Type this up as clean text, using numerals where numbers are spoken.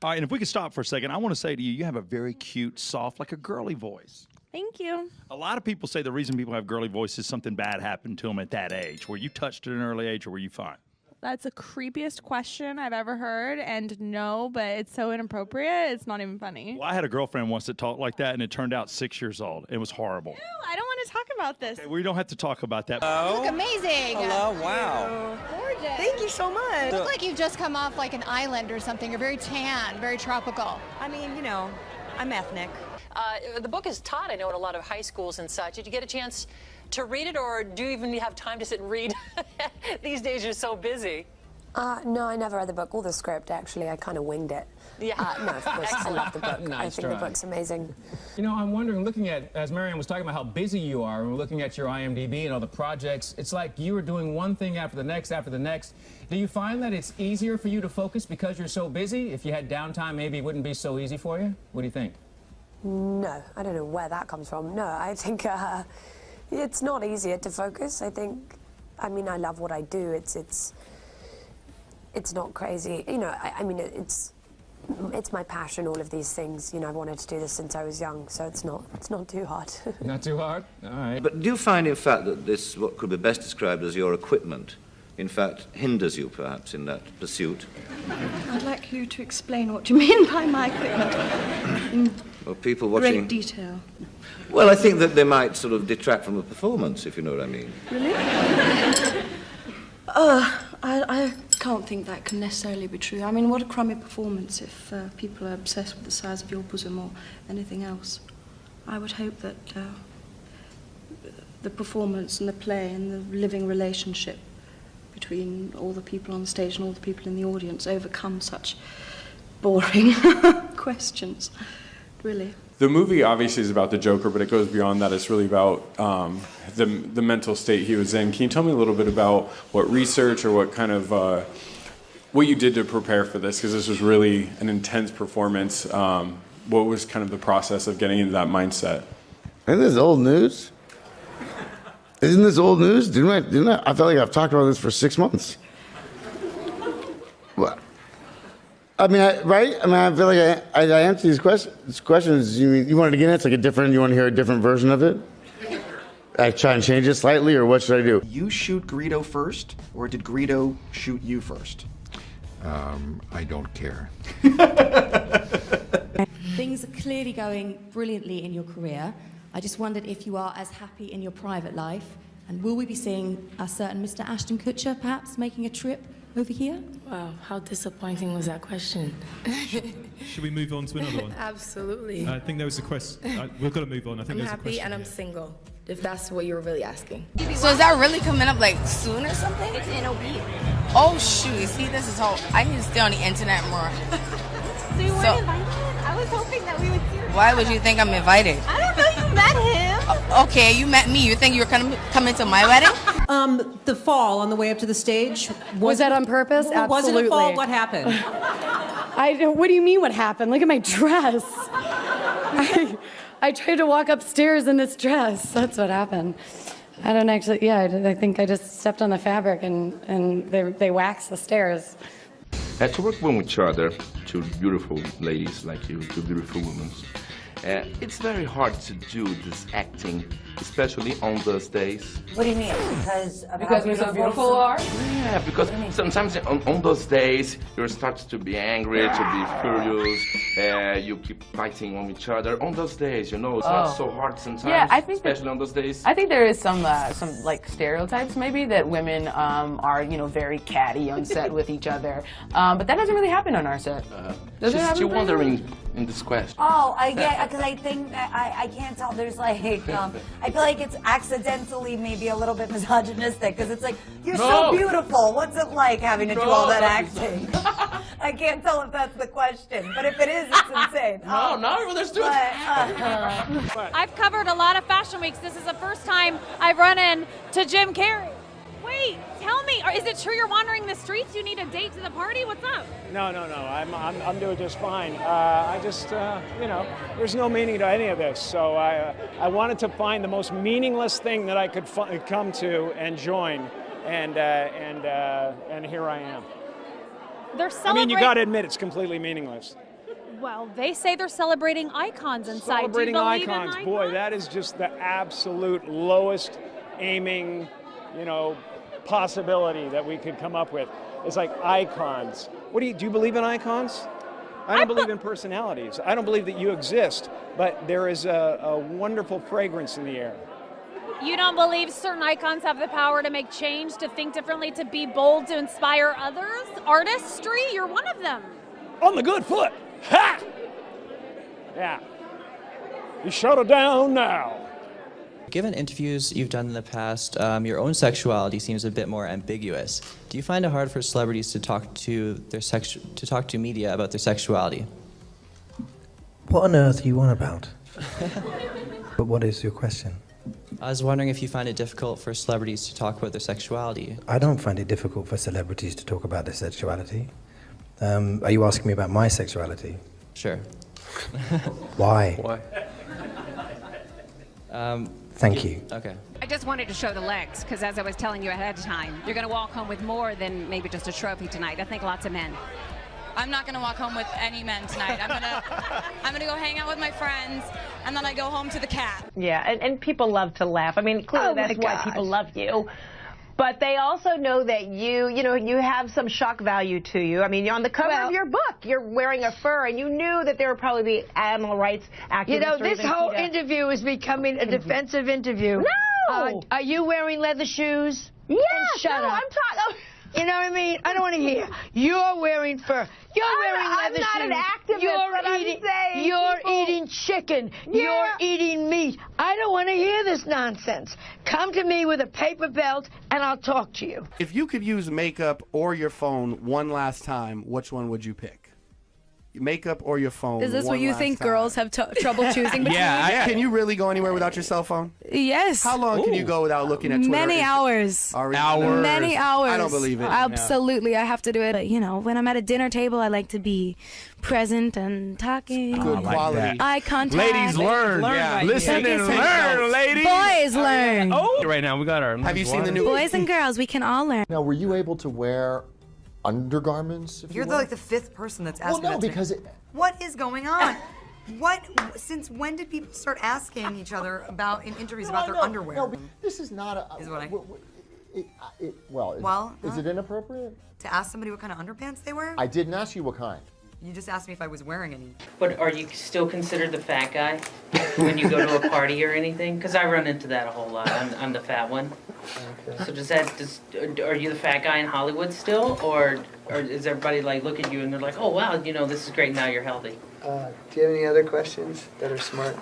All right, and if we could stop for a second, I want to say to you, you have a very cute, soft, like a girly voice. Thank you. A lot of people say the reason people have girly voices is something bad happened to them at that age. Were you touched at an early age, or were you fine? That's the creepiest question I've ever heard, and no, but it's so inappropriate, it's not even funny. Well, I had a girlfriend once that talked like that, and it turned out 6 years old. It was horrible. Ew, I don't want to talk about this. Okay, we don't have to talk about that. Hello? Look amazing. Hello, wow. Gorgeous. Thank you so much. Look like you've just come off like an island or something. You're very tan, very tropical. I mean, you know, I'm ethnic. The book is taught, I know, in a lot of high schools and such. Did you get a chance to read it, or do you even have time to sit and read? These days you're so busy. No, I never read the book or the script, actually. I kind of winged it. Yeah. No, of course, I love the book. Nice I think try. the book's amazing. You know, I'm wondering, looking at, as Marianne was talking about how busy you are, and we're looking at your IMDb and all the projects, it's like you are doing one thing after the next after the next. Do you find that it's easier for you to focus because you're so busy? If you had downtime, maybe it wouldn't be so easy for you? What do you think? No, I don't know where that comes from. No, I think it's not easier to focus. I think, I mean, I love what I do. It's not crazy. You know, I mean, it's my passion, all of these things. You know, I've wanted to do this since I was young, so it's not too hard. Not too hard? All right. But do you find, in fact, that this, what could be best described as your equipment, in fact, hinders you, perhaps, in that pursuit? I'd like you to explain what you mean by my equipment in Well, people watching... great detail. Well, I think that they might sort of detract from the performance, if you know what I mean. Really? I can't think that can necessarily be true. I mean, what a crummy performance if people are obsessed with the size of your bosom or anything else. I would hope that the performance and the play and the living relationship between all the people on the stage and all the people in the audience overcome such boring questions, really. The movie obviously is about the Joker, but it goes beyond that. It's really about the mental state he was in. Can you tell me a little bit about what research or what kind of what you did to prepare for this? Because this was really an intense performance. What was kind of the process of getting into that mindset? Isn't this old news? Isn't this old news? Didn't I felt like I've talked about this for 6 months. What? I mean, right? I mean, I feel like I answer these questions. You wanted to get it? It's like you want to hear a different version of it? I try and change it slightly, or what should I do? You shoot Greedo first, or did Greedo shoot you first? I don't care. Things are clearly going brilliantly in your career. I just wondered if you are as happy in your private life, and will we be seeing a certain Mr. Ashton Kutcher perhaps making a trip over here? Wow, how disappointing was that question? Should we move on to another one? Absolutely. I think there was a question. We've got to move on. I think I'm there's a happy question and I'm here. single, if that's what you were really asking. So is that really coming up like soon or something? It's in a week. Oh shoot, see this is all, I need to stay on the internet more. So you weren't invited? I was hoping that we would see you. Why would you think I'm invited? I don't know, you met him. Okay, you met me, you think you were coming to my wedding? The fall on the way up to the stage. Was that on purpose? Was Absolutely. it a fall? What happened? What do you mean what happened? Look at my dress. I tried to walk upstairs in this dress. That's what happened. I don't actually, yeah, I think I just stepped on the fabric and they waxed the stairs. To work with each other, two beautiful ladies like you, two beautiful women, it's very hard to do this acting, especially on those days. What do you mean? Because we're so beautiful, are? Yeah, because sometimes on those days you start to be angry, to be furious, you keep fighting on each other. On those days, you know, it's not so hard sometimes, Yeah, I think especially on those days. I think there is some like stereotypes maybe that women are very catty on set with each other, but that doesn't really happen on our set. Does it She's happen still for you? wondering in this question. Oh, I get, because I think that I can't tell. There's like, I feel like it's accidentally maybe a little bit misogynistic because it's like, you're so beautiful. What's it like having to do all that acting? I can't tell if that's the question, but if it is, it's insane. No, let's do it. I've covered a lot of fashion weeks. This is the first time I've run into Jim Carrey. Wait, tell me, is it true you're wandering the streets? You need a date to the party? What's up? No. I'm doing just fine. I just, there's no meaning to any of this. So I wanted to find the most meaningless thing that I could come to and join, and here I am. They're celebrating. I mean, you got to admit it's completely meaningless. Well, they say they're celebrating icons inside. Celebrating Do you believe icons. in Boy, that is just the absolute lowest aiming, possibility that we could come up with. It's like icons. Do you believe in icons? I don't believe in personalities. I don't believe that you exist, but there is a wonderful fragrance in the air. You don't believe certain icons have the power to make change, to think differently, to be bold, to inspire others? Artistry, you're one of them. On the good foot. Ha! Yeah. You shut it down now. Given interviews you've done in the past, your own sexuality seems a bit more ambiguous. Do you find it hard for celebrities to talk to media about their sexuality? What on earth are you on about? But what is your question? I was wondering if you find it difficult for celebrities to talk about their sexuality. I don't find it difficult for celebrities to talk about their sexuality. Are you asking me about my sexuality? Sure. Why? Why? Thank you. Okay. I just wanted to show the legs, because as I was telling you ahead of time, you're going to walk home with more than maybe just a trophy tonight. I think lots of men. I'm not gonna walk home with any men tonight. I'm gonna go hang out with my friends, and then I go home to the cat. Yeah, and people love to laugh. I mean, clearly that's why people love you. But they also know that you have some shock value to you. I mean, you're on the cover of your book. You're wearing a fur, and you knew that there would probably be animal rights activists. This whole interview is becoming a defensive interview. No! Are you wearing leather shoes? Yes! Shut up. I'm talking. You know what I mean? I don't want to hear. You're wearing fur. You're wearing leather shoes. I'm not an activist, but I'm saying You're eating chicken. Yeah. You're eating meat. I don't want to hear this nonsense. Come to me with a paper belt, and I'll talk to you. If you could use makeup or your phone one last time, which one would you pick? Makeup or your phone? Is this one what you last think time? girls have trouble choosing between? Can you really go anywhere without your cell phone? Yes. How long can you go without looking at Twitter? Many hours. Hours. Many hours. I don't believe it. Absolutely, I have to do it. But, when I'm at a dinner table, I like to be present and talking. Good quality. Eye contact. Ladies learn. Right Listen and learn, ladies. Boys learn. Oh, right now we got our. Have you seen the new? Boys and girls, we can all learn. Now, were you able to wear undergarments? You're like the fifth person that's asking. Well, no, that to me. because What is going on? Since when did people start asking each other in interviews about their underwear? No, this is not a. Is what I. Is it inappropriate? To ask somebody what kind of underpants they wear? I didn't ask you what kind. You just asked me if I was wearing any. But are you still considered the fat guy when you go to a party or anything? Because I run into that a whole lot. I'm the fat one. Okay. So are you the fat guy in Hollywood still, or is everybody like look at you and they're like, oh wow, this is great, now you're healthy? Do you have any other questions that are smart?